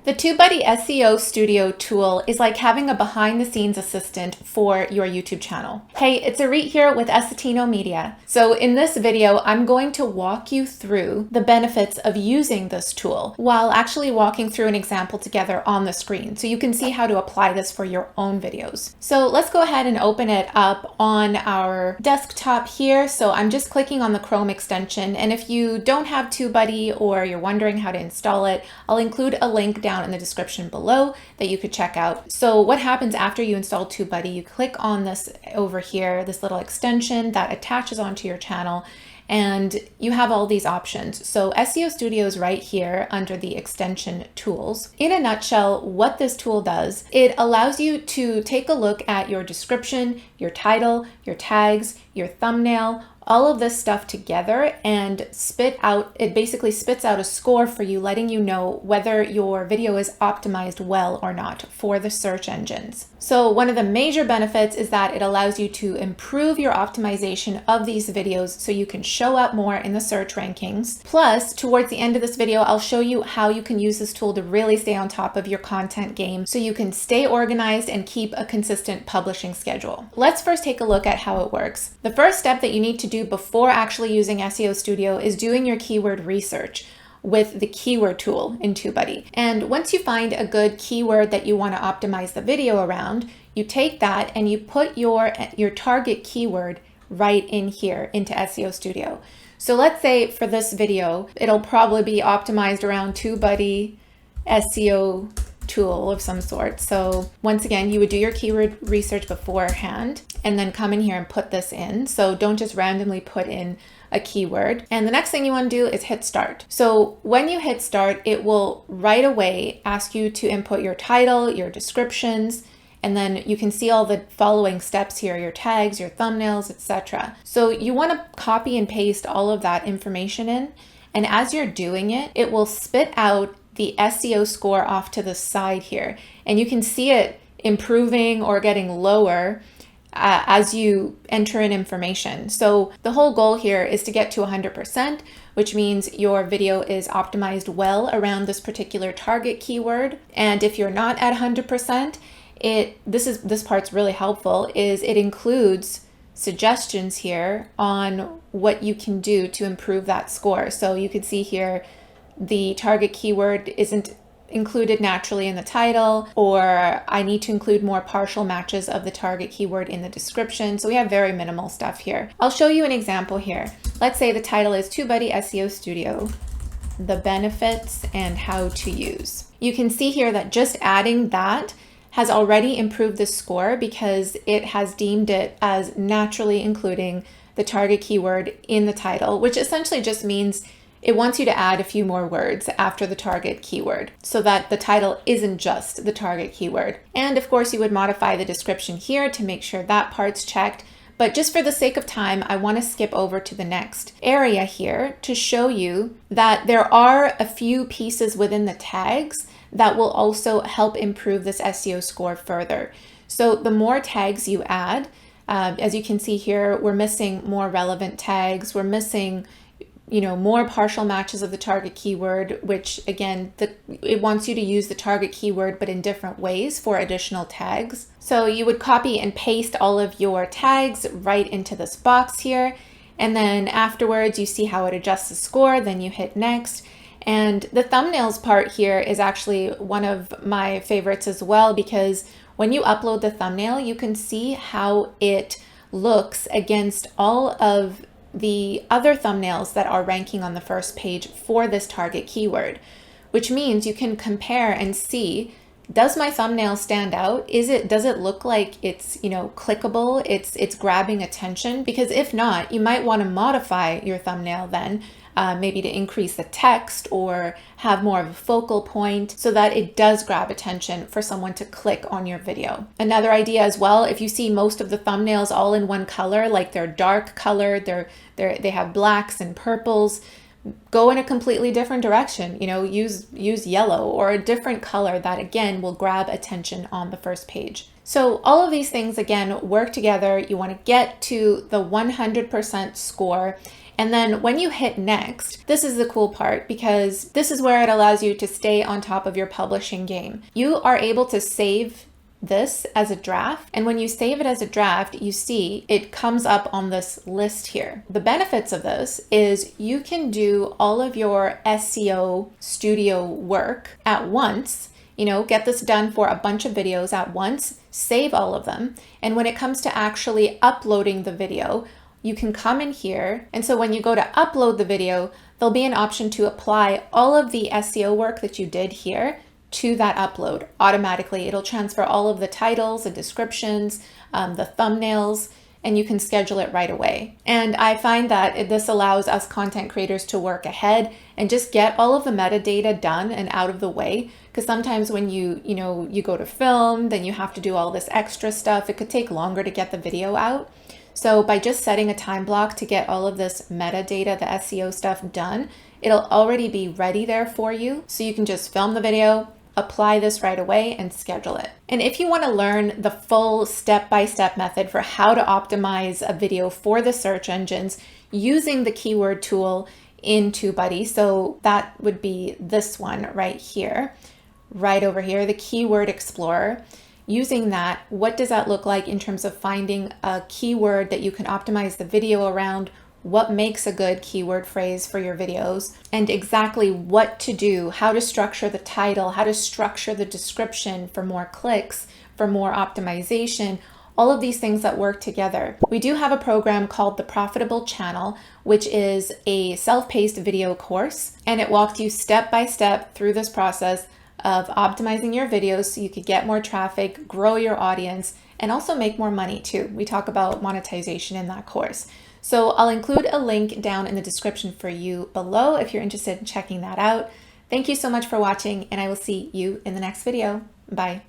The TubeBuddy SEO Studio tool is like having a behind-the-scenes assistant for your YouTube channel. Hey, it's Arit here with Essetinomedia. So in this video, I'm going to walk you through the benefits of using this tool while actually walking through an example together on the screen so you can see how to apply this for your own videos. So let's go ahead and open it up on our desktop here. So I'm just clicking on the Chrome extension, and if you don't have TubeBuddy or you're wondering how to install it, I'll include a link down in the description below that you could check out. So what happens after you install TubeBuddy, you click on this over here, this little extension that attaches onto your channel, and you have all these options. So SEO Studio is right here under the extension tools. In a nutshell, what this tool does, it allows you to take a look at your description, your title, your tags, your thumbnail, all of this stuff together and it basically spits out a score for you, letting you know whether your video is optimized well or not for the search engines. So one of the major benefits is that it allows you to improve your optimization of these videos so you can show up more in the search rankings. Plus, towards the end of this video, I'll show you how you can use this tool to really stay on top of your content game so you can stay organized and keep a consistent publishing schedule. Let's first take a look at how it works. The first step that you need to do before actually using SEO Studio is doing your keyword research with the keyword tool in TubeBuddy. And once you find a good keyword that you want to optimize the video around, you take that and you put your target keyword right in here into SEO Studio. So let's say for this video, it'll probably be optimized around TubeBuddy SEO tool of some sort. So once again, you would do your keyword research beforehand and then come in here and put this in. So don't just randomly put in a keyword. And the next thing you want to do is hit start. So when you hit start, it will right away ask you to input your title, your descriptions, and then you can see all the following steps here, your tags, your thumbnails, etc. So you want to copy and paste all of that information in. And as you're doing it, it will spit out the SEO score off to the side here. And you can see it improving or getting lower as you enter in information. So the whole goal here is to get to 100%, which means your video is optimized well around this particular target keyword. And if you're not at 100%, this part's really helpful, is it includes suggestions here on what you can do to improve that score. So you can see here, the target keyword isn't included naturally in the title, or I need to include more partial matches of the target keyword in the description. So we have very minimal stuff here. I'll show you an example here. Let's say the title is TubeBuddy SEO Studio, the benefits and how to use. You can see here that just adding that has already improved the score because it has deemed it as naturally including the target keyword in the title, which essentially just means it wants you to add a few more words after the target keyword so that the title isn't just the target keyword. And of course, you would modify the description here to make sure that part's checked. But just for the sake of time, I want to skip over to the next area here to show you that there are a few pieces within the tags that will also help improve this SEO score further. So the more tags you add, as you can see here, we're missing more relevant tags. We're missing more partial matches of the target keyword, which again, it wants you to use the target keyword, but in different ways for additional tags. So you would copy and paste all of your tags right into this box here. And then afterwards, you see how it adjusts the score, then you hit next. And the thumbnails part here is actually one of my favorites as well, because when you upload the thumbnail, you can see how it looks against all of the other thumbnails that are ranking on the first page for this target keyword, which means you can compare and see, does my thumbnail stand out? Does it look like it's, clickable? It's grabbing attention? Because if not, you might want to modify your thumbnail then, maybe to increase the text or have more of a focal point so that it does grab attention for someone to click on your video. Another idea as well, if you see most of the thumbnails all in one color, like they're dark colored, they have blacks and purples, go in a completely different direction. Use yellow or a different color that again will grab attention on the first page. So all of these things again work together. You want to get to the 100% score. And then when you hit next, this is the cool part because this is where it allows you to stay on top of your publishing game. You are able to save this as a draft, and when you save it as a draft, you see it comes up on this list here. The benefits of this is you can do all of your SEO studio work at once, get this done for a bunch of videos at once, save all of them, and when it comes to actually uploading the video, you can come in here, and so when you go to upload the video, there'll be an option to apply all of the SEO work that you did here to that upload automatically. It'll transfer all of the titles, the descriptions, the thumbnails, and you can schedule it right away. And I find that this allows us content creators to work ahead and just get all of the metadata done and out of the way. Because sometimes when you go to film, then you have to do all this extra stuff. It could take longer to get the video out. So by just setting a time block to get all of this metadata, the SEO stuff done, it'll already be ready there for you. So you can just film the video, apply this right away, and schedule it. And if you want to learn the full step-by-step method for how to optimize a video for the search engines using the keyword tool in TubeBuddy, so that would be this one right here, right over here, the Keyword Explorer. Using that, what does that look like in terms of finding a keyword that you can optimize the video around? What makes a good keyword phrase for your videos, and exactly what to do, how to structure the title, how to structure the description for more clicks, for more optimization, all of these things that work together. We do have a program called The Profitable Channel, which is a self-paced video course, and it walks you step by step through this process of optimizing your videos so you could get more traffic, grow your audience, and also make more money too. We talk about monetization in that course. So I'll include a link down in the description for you below if you're interested in checking that out. Thank you so much for watching, and I will see you in the next video. Bye.